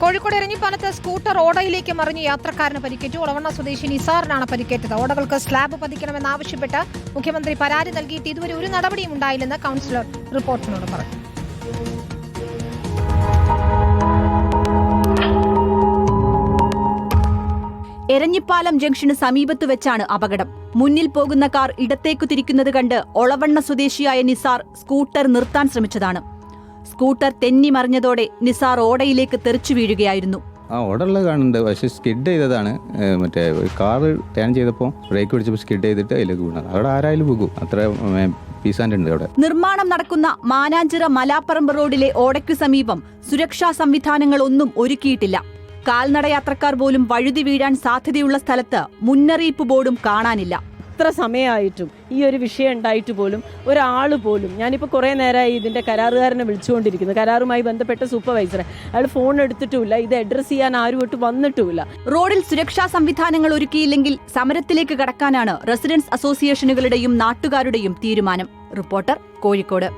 Kozhikode എരഞ്ഞിപ്പാലത്ത് scooter ഓടയിലേക്ക് മറിഞ്ഞ് യാത്രക്കാരന് പരിക്കേറ്റു. ഒളവണ്ണ സ്വദേശി നിസാറിനാണ് പരിക്കേറ്റത്. ഓടകൾക്ക് സ്ലാബ് പതിക്കണമെന്നാവശ്യപ്പെട്ട് മുഖ്യമന്ത്രി പരാതി നൽകിയിട്ട് ഇതുവരെ ഒരു നടപടിയും ഉണ്ടായില്ലെന്ന് കൗൺസിലർ റിപ്പോർട്ടിനോട് പറഞ്ഞു. എരഞ്ഞിപ്പാലം ജംഗ്ഷന് സമീപത്ത് വെച്ചാണ് അപകടം. മുന്നിൽ പോകുന്ന കാർ ഇടത്തേക്കു തിരിക്കുന്നത് കണ്ട് ഒളവണ്ണ സ്വദേശിയായ നിസാർ സ്കൂട്ടർ നിർത്താൻ ശ്രമിച്ചതാണ്. സ്കൂട്ടർ തെന്നി മറിഞ്ഞതോടെ നിസാർ ഓടയിലേക്ക് തെറിച്ചു വീഴുകയായിരുന്നു. ഓടുള്ള കാണുന്നുണ്ട്, പക്ഷെ സ്കിഡ് ചെയ്തതാണ്. മറ്റേ കാറ് ടേൺ ചെയ്തപ്പോൾ ബ്രേക്ക് പിടിച്ചപ്പോൾ സ്കിഡ് ചെയ്തിട്ട് അതിലേക്ക് വീണത്. അവിടെ ആരായാലും പോകും, അത്ര പീസാൻഡ് അവിടെ. നിർമ്മാണം നടക്കുന്ന മാനാഞ്ചിറ മലാപ്പറമ്പ് റോഡിലെ ഓടയ്ക്കു സമീപം സുരക്ഷാ സംവിധാനങ്ങളൊന്നും ഒരുക്കിയിട്ടില്ല. കാൽനടയാത്രക്കാർ പോലും വഴുതി വീഴാൻ സാധ്യതയുള്ള സ്ഥലത്ത് മുന്നറിയിപ്പ് ബോർഡും കാണാനില്ല. ഇത്ര സമയമായിട്ടും ഈ ഒരു വിഷയം ഉണ്ടായിട്ട് പോലും ഒരാൾ പോലും, ഞാനിപ്പോൾ കുറേ നേരമായി ഇതിൻ്റെ കരാറുകാരനെ വിളിച്ചുകൊണ്ടിരിക്കുന്നു, കരാറുമായി ബന്ധപ്പെട്ട സൂപ്പർവൈസറെ. അയാൾ ഫോൺ എടുത്തിട്ടുമില്ല, ഇത് അഡ്രസ് ചെയ്യാൻ ആരുമായിട്ട് വന്നിട്ടുമില്ല. റോഡിൽ സുരക്ഷാ സംവിധാനങ്ങൾ ഒരുക്കിയില്ലെങ്കിൽ സമരത്തിലേക്ക് കടക്കാനാണ് റെസിഡൻസ് അസോസിയേഷനുകളുടെയും നാട്ടുകാരുടെയും തീരുമാനം. റിപ്പോർട്ടർ, കോഴിക്കോട്.